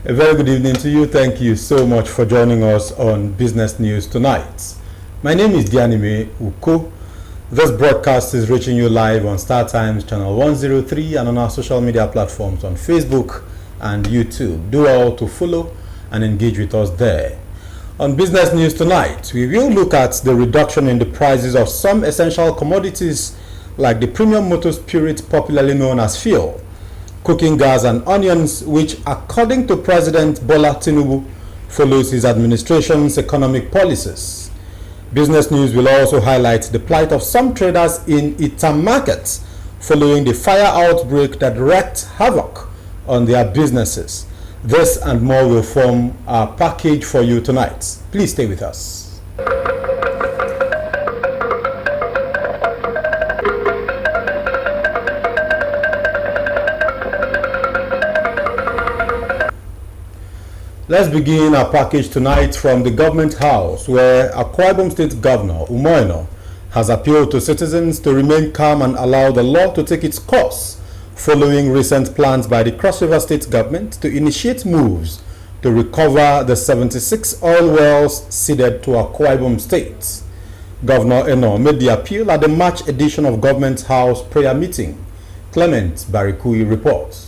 A very good evening to you. Thank you so much for joining us on Business News Tonight. My name is Dianime Uko. This broadcast is reaching you live on Star Times Channel 103 and on our social media platforms on Facebook and YouTube. Do all to follow and engage with us there. On Business News Tonight, we will look at the reduction in the prices of some essential commodities like the premium motor spirit popularly known as fuel, cooking gas and onions, which according to President Bola Tinubu follows his administration's economic policies. Business News will also highlight the plight of some traders in Itam markets following the fire outbreak that wreaked havoc on their businesses. This and more will form our package for you tonight. Please stay with us. Let's begin our package tonight from the Government House, where Akwa Ibom State Governor Umoino has appealed to citizens to remain calm and allow the law to take its course following recent plans by the Cross River State Government to initiate moves to recover the 76 oil wells ceded to Akwa Ibom State. Governor Eno made the appeal at the March edition of Government House prayer meeting. Clement Barikui reports.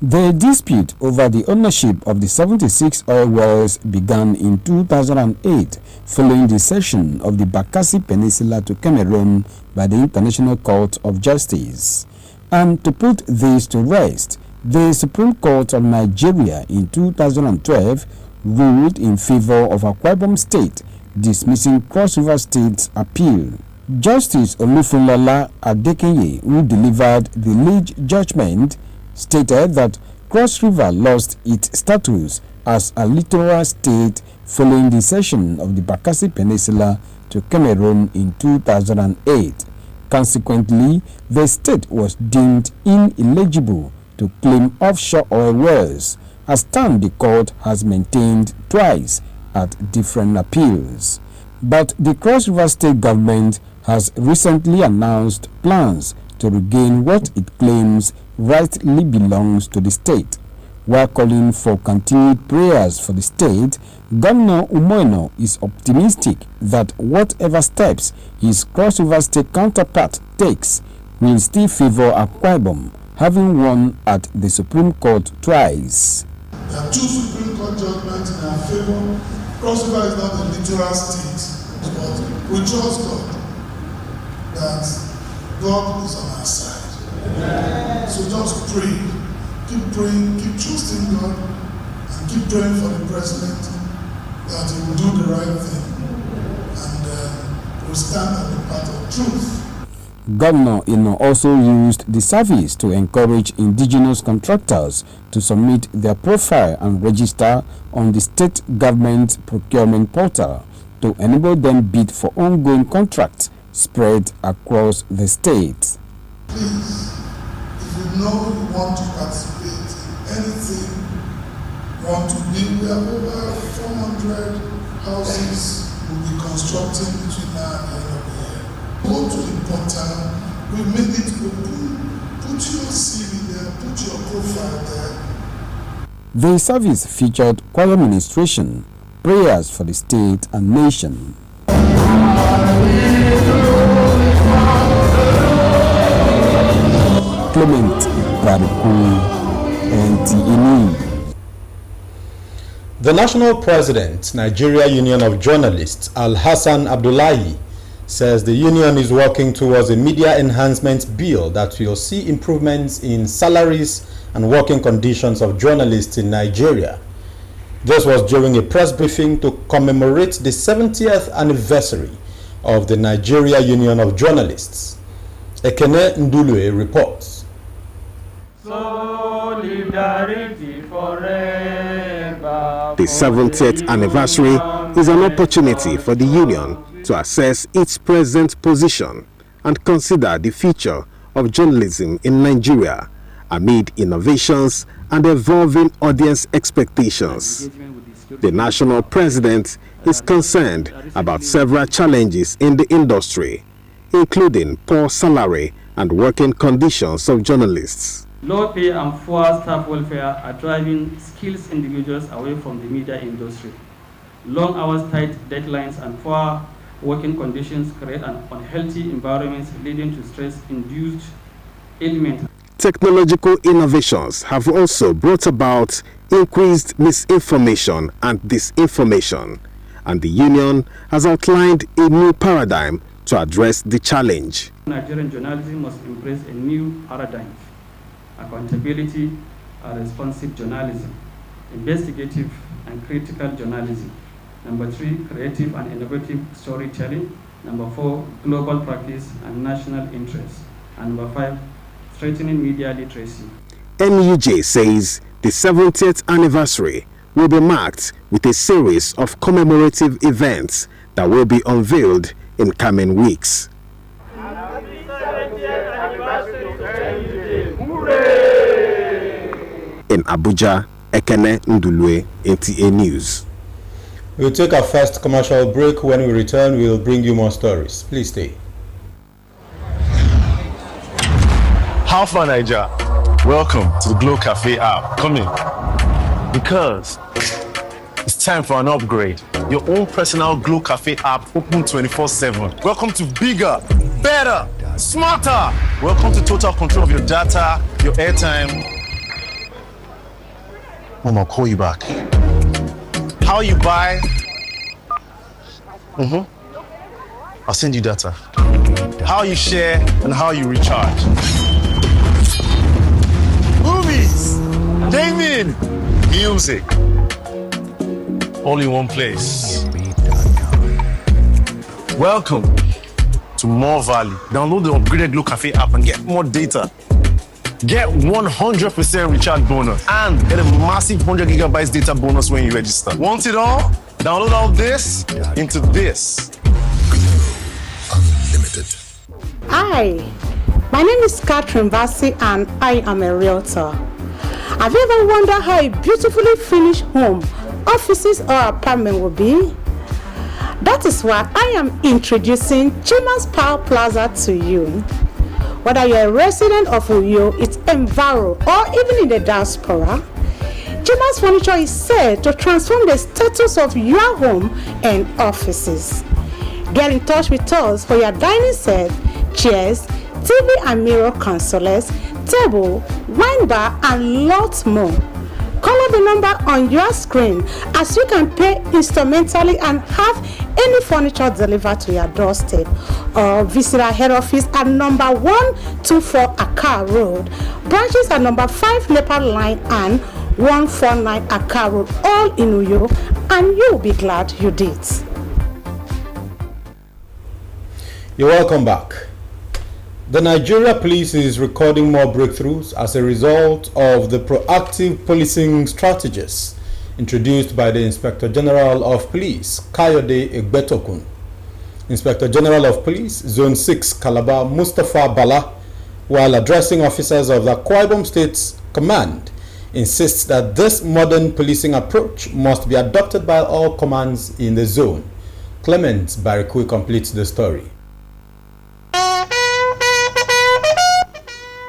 The dispute over the ownership of the 76 oil wells began in 2008 following the cession of the Bakassi Peninsula to Cameroon by the International Court of Justice. And to put this to rest, the Supreme Court of Nigeria in 2012 ruled in favor of Akwa Ibom State, dismissing Cross River State's appeal. Justice Olufunlola Adekinye, who delivered the lead judgment, stated that Cross River lost its status as a littoral state following the cession of the Bakassi Peninsula to Cameroon in 2008. Consequently, the state was deemed ineligible to claim offshore oil wells, a stand the court has maintained twice at different appeals. But the Cross River State government has recently announced plans to regain what it claims rightly belongs to the state. While calling for continued prayers for the state, Governor Umoino is optimistic that whatever steps his Cross River State counterpart takes will still favor Akwa Ibom, having won at the Supreme Court twice. There are two Supreme Court judgments in our favor. Cross River is not a literal state, but we trust God that God is on our side. So just pray, keep praying, keep trusting God, and keep praying for the president that he will do the right thing and will stand on the path of truth. Governor Eno also used the service to encourage indigenous contractors to submit their profile and register on the state government procurement portal to enable them bid for ongoing contracts spread across the state. Please, if you know you want to participate in anything, want to build, we have over 400 houses we'll be constructing between now and the end of the year. Go to the portal, we made it open, put your CV there, put your profile there. The service featured choir ministration, prayers for the state and nation. Clement Barikui, NTN. The national president, Nigeria Union of Journalists, Al-Hassan Abdullahi, says the union is working towards a media enhancement bill that will see improvements in salaries and working conditions of journalists in Nigeria. This was during a press briefing to commemorate the 70th anniversary of the Nigeria Union of Journalists. Ekene Ndulue reports. Solidarity forever. The 70th anniversary is an opportunity for the union to assess its present position and consider the future of journalism in Nigeria amid innovations and evolving audience expectations. The national president is concerned about several challenges in the industry, including poor salary and working conditions of journalists. Low pay and poor staff welfare are driving skilled individuals away from the media industry. Long hours, tight deadlines, and poor working conditions create an unhealthy environment leading to stress-induced ailments. Technological innovations have also brought about increased misinformation and disinformation, and the union has outlined a new paradigm to address the challenge. Nigerian journalism must embrace a new paradigm: accountability and responsive journalism, investigative and critical journalism. Number 3, creative and innovative storytelling. Number 4, global practice and national interest. And number 5, strengthening media literacy. NUJ says the 70th anniversary will be marked with a series of commemorative events that will be unveiled in coming weeks. Happy 70th anniversary to NUJ. Hooray! In Abuja, Ekene Ndulwe, NTA News. We'll take our first commercial break. When we return, we'll bring you more stories. Please stay. How far, Niger? Welcome to the Glow Cafe app. Come in. Because it's time for an upgrade. Your own personal Glow Cafe app open 24/7. Welcome to bigger, better, smarter. Welcome to total control of your data, your airtime. Mom, I'll call you back. How you buy? I'll send you data. How you share and how you recharge. Movies, gaming, music, all in one place. Welcome to more value. Download the upgraded Glow Cafe app and get more data. Get 100% recharge bonus and get a massive 100 gigabytes data bonus when you register. Want it all? Download all this into this. Unlimited. Hi, my name is Catherine Vasi and I am a realtor. Have you ever wondered how a beautifully finished home, offices or apartment will be? That is why I am introducing Chima's Power Plaza to you. Whether you're a resident of Uyo, it's Enviro, or even in the diaspora, Chima's Furniture is set to transform the status of your home and offices. Get in touch with us for your dining set, chairs, TV and mirror consoles, table, wine bar, and lots more. Call the number on your screen as you can pay instrumentally and have any furniture delivered to your doorstep. Or visit our head office at number 124 Accra Road. Branches at number 5 Nepal Line and 149 Accra Road, all in Uyo, and you'll be glad you did. You're welcome back. The Nigeria Police is recording more breakthroughs as a result of the proactive policing strategies introduced by the Inspector General of Police, Kayode Egbetokun. Inspector General of Police, Zone 6, Calabar, Mustafa Bala, while addressing officers of the Akwa Ibom State Command, insists that this modern policing approach must be adopted by all commands in the zone. Clement Barikui completes the story.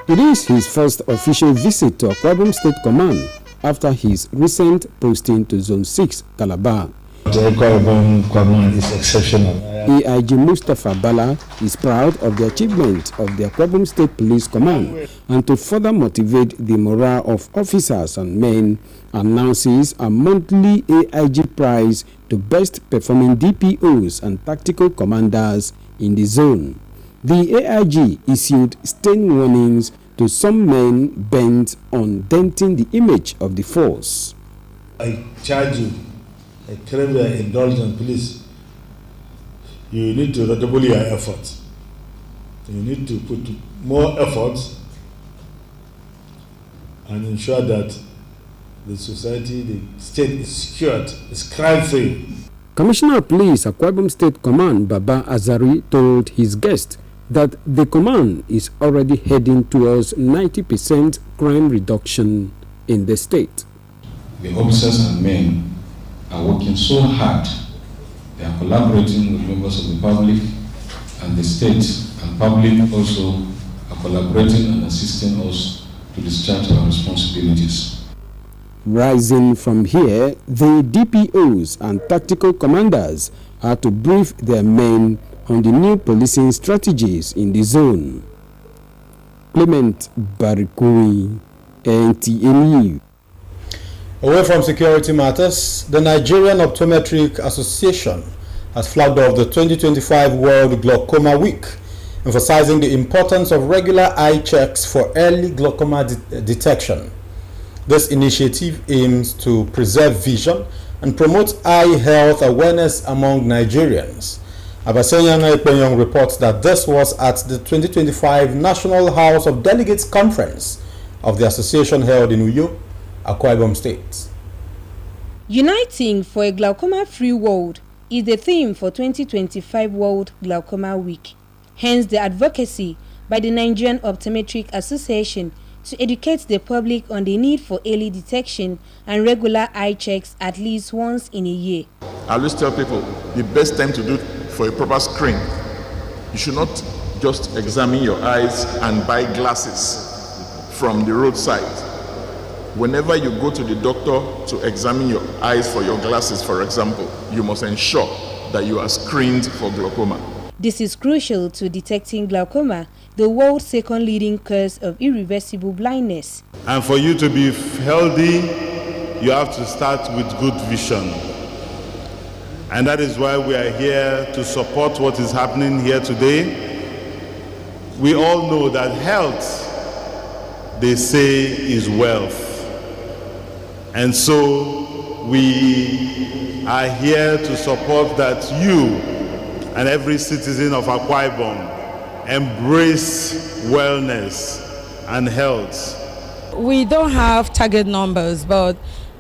It is his first official visit to Akwa Ibom State Command after his recent posting to Zone 6, Calabar. The Akwa Ibom Command is exceptional. AIG Mustafa Bala is proud of the achievement of the Akwa Ibom State Police Command, and to further motivate the morale of officers and men, announces a monthly AIG prize to best performing DPOs and tactical commanders in the zone. The AIG issued stern warnings to some men bent on denting the image of the force. I charge you, I crave your indulgence, please. You need to redouble your efforts. You need to put more effort and ensure that the society, the state is secured, is crime-free. Commissioner of Police, Akwa Ibom State Command, Baba Azari, told his guest that the command is already heading towards 90% crime reduction in the state. The officers and men are working so hard. They are collaborating with members of the public, and the state and public also are collaborating and assisting us to discharge our responsibilities. Rising from here, the DPOs and tactical commanders are to brief their men on the new policing strategies in the zone. Clement Barikuri, NTA. Away from security matters, the Nigerian Optometric Association has flagged off the 2025 World Glaucoma Week, emphasizing the importance of regular eye checks for early glaucoma detection. This initiative aims to preserve vision and promote eye health awareness among Nigerians. Abasenya Ekpenyong reports that this was at the 2025 National House of Delegates Conference of the association held in Uyo, Akwa Ibom State. Uniting for a glaucoma-free world is the theme for 2025 World Glaucoma Week. Hence the advocacy by the Nigerian Optometric Association to educate the public on the need for early detection and regular eye checks at least once in a year. I always tell people the best time to do it for a proper screen. You should not just examine your eyes and buy glasses from the roadside. Whenever you go to the doctor to examine your eyes for your glasses, for example, you must ensure that you are screened for glaucoma. This is crucial to detecting glaucoma, the world's second leading cause of irreversible blindness. And for you to be healthy, you have to start with good vision. And that is why we are here to support what is happening here today. We all know that health, they say, is wealth. And so we are here to support that you and every citizen of Akwa Ibom embrace wellness and health. We don't have target numbers, but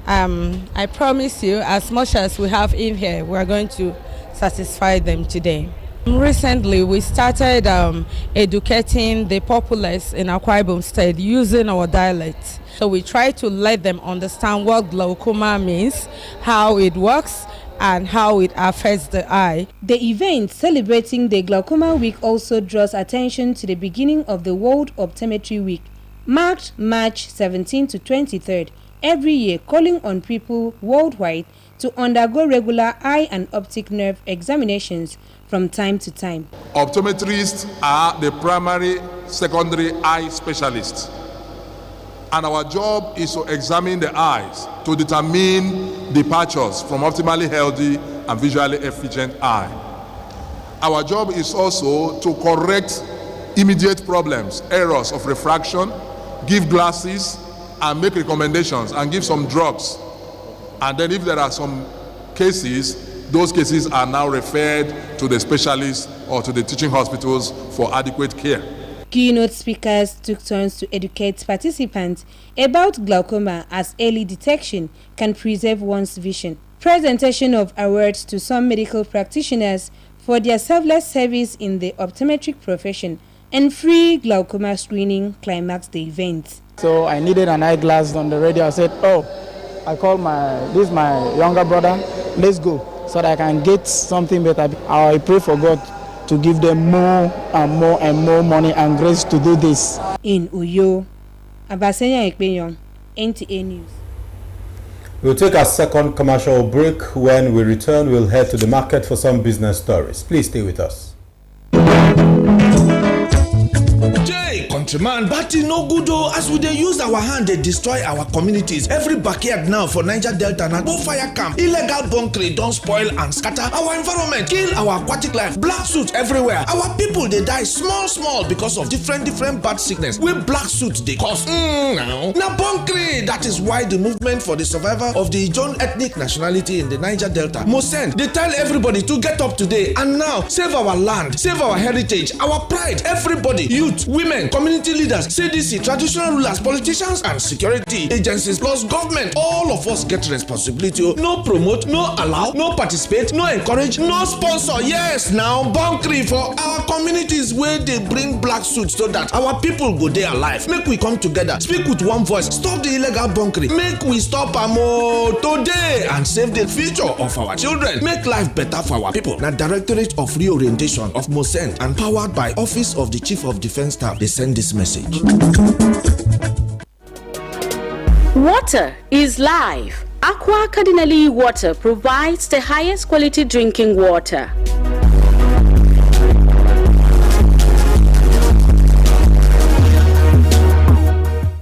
I promise you, as much as we have in here, we are going to satisfy them today. Recently, we started educating the populace in Akwa Ibom State using our dialect. So we try to let them understand what glaucoma means, how it works, and how it affects the eye. The event celebrating the Glaucoma Week also draws attention to the beginning of the World Optometry Week, marked March 17 to 23rd, every year, calling on people worldwide to undergo regular eye and optic nerve examinations from time to time. Optometrists are the primary, secondary eye specialists. And our job is to examine the eyes to determine departures from optimally healthy and visually efficient eye. Our job is also to correct immediate problems, errors of refraction, give glasses, and make recommendations and give some drugs. And then if there are some cases, those cases are now referred to the specialists or to the teaching hospitals for adequate care. Keynote speakers took turns to educate participants about glaucoma, as early detection can preserve one's vision. Presentation of awards to some medical practitioners for their selfless service in the optometric profession and free glaucoma screening climaxed the event. So I needed an eyeglass on the radio. I said, I called this is my younger brother, let's go, so that I can get something better. I pray for God to give them more and more and more money and grace to do this. In Uyo, Abasenya Ekpenyong, NTA News. We'll take a second commercial break. When we return, we'll head to the market for some business stories. Please stay with us. Countryman, but no good though, as we dey use our hand they destroy our communities. Every backyard now for Niger Delta na go fire camp. Illegal bunkering don't spoil and scatter our environment, kill our aquatic life, black suit everywhere. Our people they die small because of different bad sickness wey black suit they cause. Now bunkering, that is why the movement for the survival of the Ijaw ethnic nationality in the Niger Delta, Mosend, they tell everybody to get up today and now save our land, save our heritage, our pride. Everybody, youth, women, community leaders, CDC, traditional rulers, politicians, and security agencies, plus government, all of us get responsibility. No promote, no allow, no participate, no encourage, no sponsor. Yes, now bunkering for our communities where they bring black suits so that our people go there alive. Make we come together, speak with one voice, stop the illegal bunkering. Make we stop today and save the future of our children. Make life better for our people. Now, Directorate of Reorientation of Mosend and powered by Office of the Chief of Defense Staff, they send this message. Water is life. Aqua Cardinale Water provides the highest quality drinking water.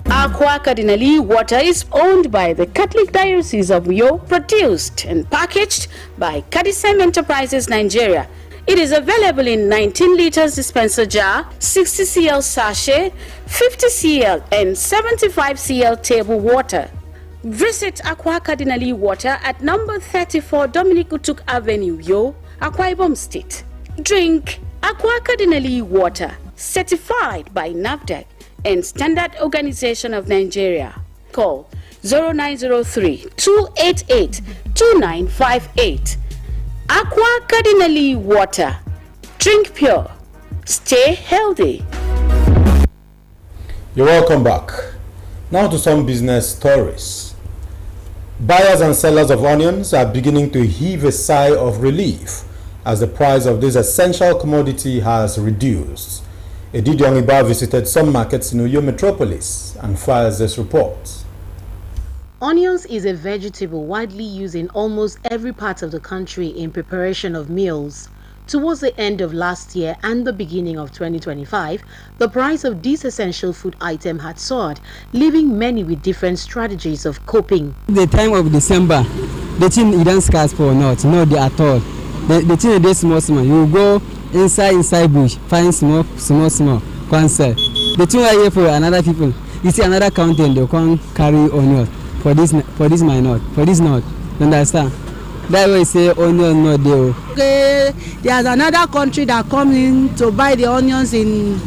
Aqua Cardinale Water is owned by the Catholic Diocese of Uyo, produced and packaged by Cadisem Enterprises Nigeria. It is available in 19 liters dispenser jar, 60 cl sachet, 50 cl and 75 cl table water. Visit Aqua Cardinale Water at number 34 Dominic Utuk Avenue, Uyo, Akwa Ibom State. Drink Aqua Cardinale Water, certified by NAFDAC and Standard Organization of Nigeria. Call 0903-288-2958. Aqua Cardinale Water. Drink pure. Stay healthy. You're welcome back. Now to some business stories. Buyers and sellers of onions are beginning to heave a sigh of relief as the price of this essential commodity has reduced. Edidi Ongiba visited some markets in Uyo Metropolis and files this report. Onions is a vegetable widely used in almost every part of the country in preparation of meals. Towards the end of last year and the beginning of 2025, the price of this essential food item had soared, leaving many with different strategies of coping. The time of December, the thing you don't scarce for not, no they at all. The thing is small. You go inside bush, find small, can't sell. The thing I hear for another people, you see another county, they can't carry onion. For this might not, for this not. You understand? That way say onion not there. Okay, there's another country that come in to buy the onions in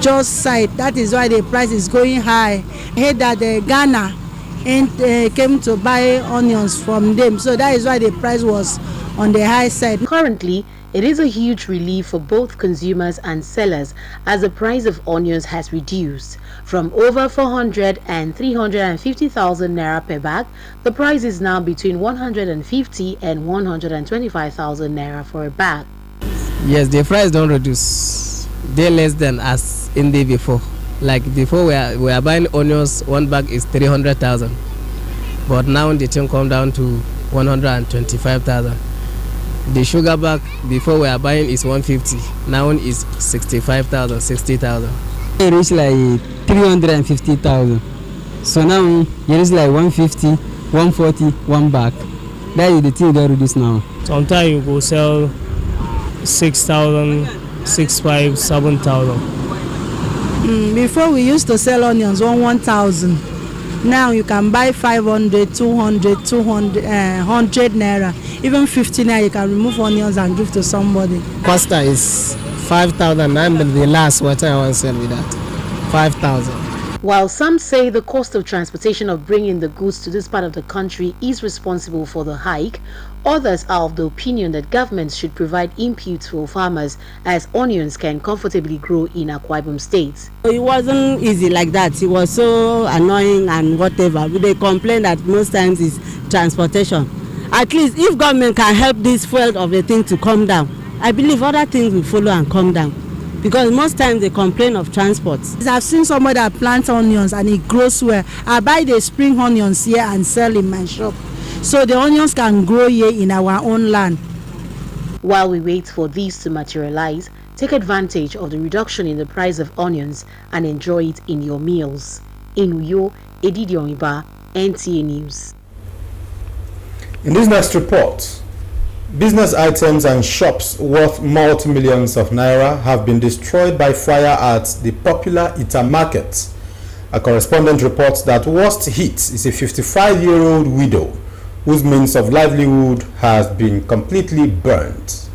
Jos side. That is why the price is going high. I heard that Ghana came to buy onions from them, so that is why the price was on the high side. Currently, it is a huge relief for both consumers and sellers as the price of onions has reduced. From over 400 and 350,000 naira per bag, the price is now between 150 and 125,000 naira for a bag. Yes, the price don't reduce. They're less than as in the before. Like before, we are buying onions, one bag is 300,000, but now the thing come down to 125,000. The sugar bag before we are buying is 150, now is 65,000, 60,000. It reached like 350,000. So now it is like 150, 140, one bag. That is the thing that reduce now. Sometimes you go sell 6,000, 6,500, 7,000. Before we used to sell onions 1,000. Now you can buy 500, 200, 200, 100 naira, even 50 naira. You can remove onions and give to somebody. Costa is 5,000. I'm the last what I want to sell with that. 5,000. While some say the cost of transportation of bringing the goods to this part of the country is responsible for the hike, others are of the opinion that governments should provide inputs for farmers as onions can comfortably grow in Akwa Ibom State. It wasn't easy like that. It was so annoying and whatever. They complain that most times it's transportation. At least if government can help this fuel of the thing to come down, I believe other things will follow and come down. Because most times they complain of transport. I've seen somebody that plants onions and it grows well. I buy the spring onions here and sell in my shop. So the onions can grow here in our own land. While we wait for these to materialize, take advantage of the reduction in the price of onions and enjoy it in your meals. In Uyo, Edidi Ongiba, NTA News. In this next report, business items and shops worth multi-millions of naira have been destroyed by fire at the popular Ita Market. A correspondent reports that worst hit is a 55-year-old widow whose means of livelihood has been completely burnt.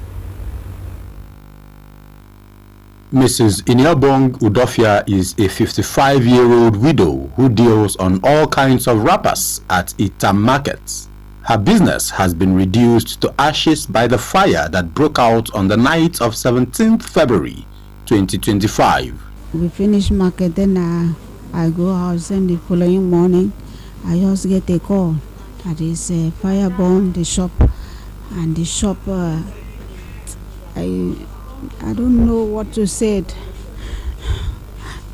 Mrs. Iniobong Udofia is a 55-year-old widow who deals on all kinds of wrappers at Ita Market. Her business has been reduced to ashes by the fire that broke out on the night of 17th February 2025. We finish market, then I go house, and the following morning I just get a call that is fire burn the shop, and the shop I don't know what to say.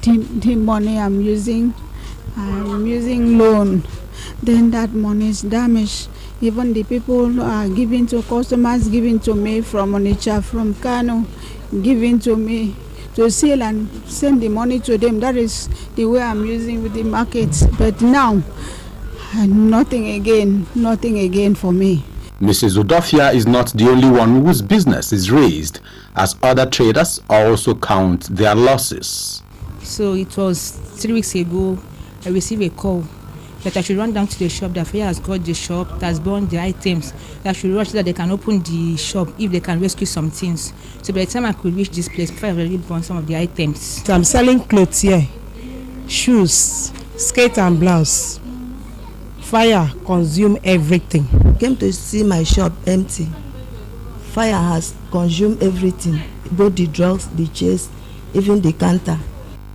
The money I'm using loan then that money is damaged. Even the people are giving to customers, giving to me from Onitsha, from Kano, giving to me to sell and send the money to them. That is the way I'm using with the markets. But now, nothing again for me. Mrs. Udofia is not the only one whose business is raised, as other traders also count their losses. So it was 3 weeks ago, I received a call that I should run down to the shop. The fire has got the shop, that has burned the items. That I should rush so that they can open the shop if they can rescue some things. So by the time I could reach this place, before I already burned some of the items. So I'm selling clothes here, shoes, skirt and blouse. Fire consumed everything. Came to see my shop empty. Fire has consumed everything, both the drugs, the chairs, even the counter.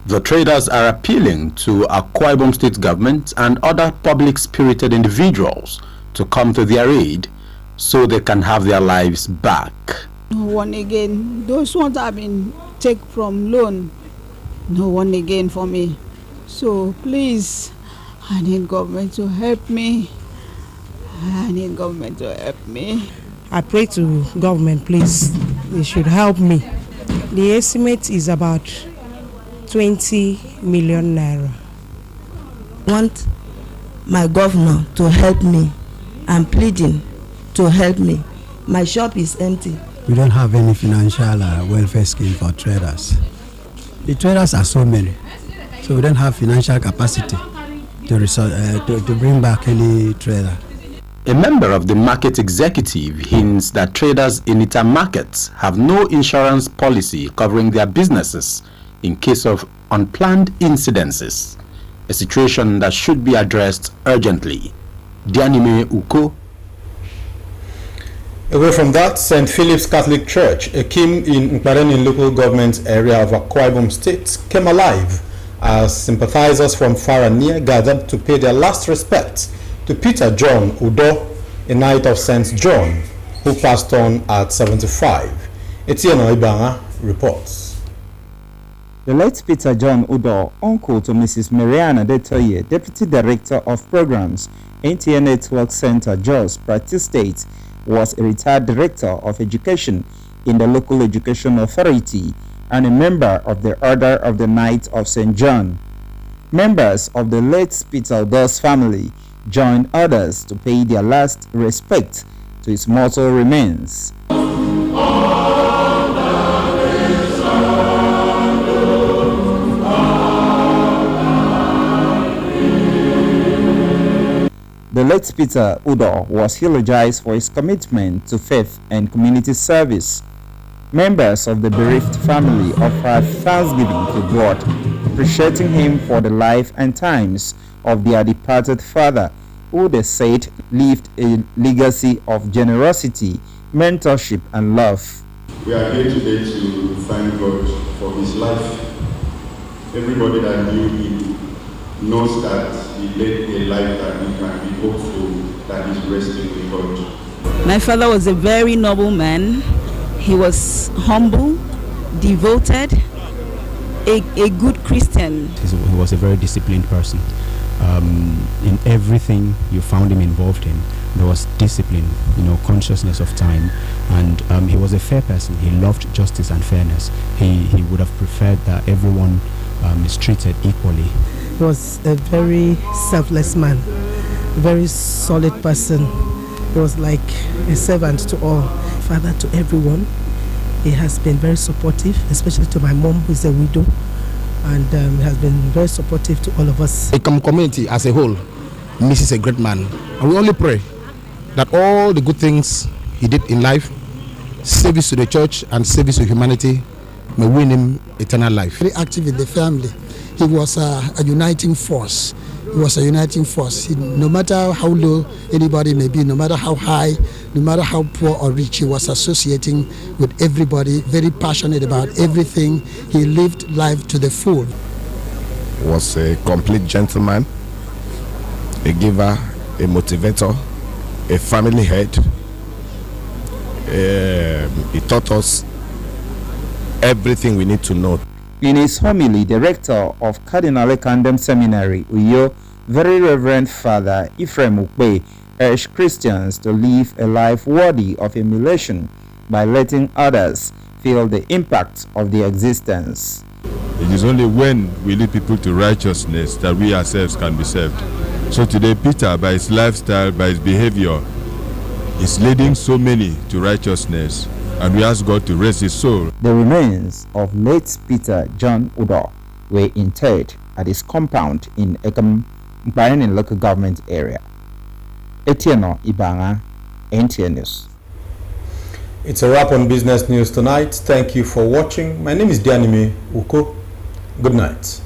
The traders are appealing to Akwa Ibom State government and other public-spirited individuals to come to their aid so they can have their lives back. No one again. Those ones have been taken from loan. No one again for me. So please, I need government to help me. I pray to government, please. They should help me. The estimate is about 20 million naira. I want my governor to help me. I'm pleading to help me. My shop is empty. We don't have any financial welfare scheme for traders. The traders are so many, so we don't have financial capacity to bring back any trader. A member of the market executive hints that traders in Ita markets have no insurance policy covering their businesses in case of unplanned incidences, a situation that should be addressed urgently. Dianime Uko. Away from that, St. Philip's Catholic Church, a Kim in Nkbareni local government area of Akwa Ibom State, came alive as sympathizers from far and near gathered to pay their last respects to Peter John Udo, a Knight of St. John, who passed on at 75. Etienne Ibanga reports. The late Peter John Udo, uncle to Mrs. Mariana Detoye, Deputy Director of Programs, NTA Network Center, Jos, Plateau State, was a retired Director of Education in the local education authority and a member of the Order of the Knight of St. John. Members of the late Peter Udo's family joined others to pay their last respect to his mortal remains. The late Peter Udo was eulogized for his commitment to faith and community service. Members of the bereaved family offered thanksgiving to God, appreciating him for the life and times of their departed father, who they said left a legacy of generosity, mentorship, and love. We are here today to thank God for his life. Everybody that knew him knows that he led a life that we can be hopeful that he's resting with God. My father was a very noble man. He was humble, devoted, a good Christian. He was a very disciplined person. In everything you found him involved in, there was discipline, consciousness of time, and he was a fair person. He loved justice and fairness. He would have preferred that everyone is treated equally. He was a very selfless man, a very solid person. He was like a servant to all, father to everyone. He has been very supportive, especially to my mom, who is a widow, and has been very supportive to all of us. The community as a whole misses a great man, and we only pray that all the good things he did in life, service to the church and service to humanity, may win him eternal life. Very active in the family. He was a uniting force. He was a uniting force. No matter how low anybody may be, no matter how high, no matter how poor or rich, he was associating with everybody, very passionate about everything. He lived life to the full. He was a complete gentleman, a giver, a motivator, a family head. He taught us everything we need to know. In his homily, the rector of Cardinal Ekandem Seminary, Uyo, Very Reverend Father Ephraim Ukwe urged Christians to live a life worthy of emulation by letting others feel the impact of their existence. It is only when we lead people to righteousness that we ourselves can be saved. So today, Peter, by his lifestyle, by his behavior, is leading so many to righteousness, and we ask God to rest his soul. The remains of late Peter John Udoh were interred at his compound in Ekam, Mbainin local government area. Etienne Ibanga, NTN News. It's a wrap on Business News Tonight. Thank you for watching. My name is Dianime Uko. Good night.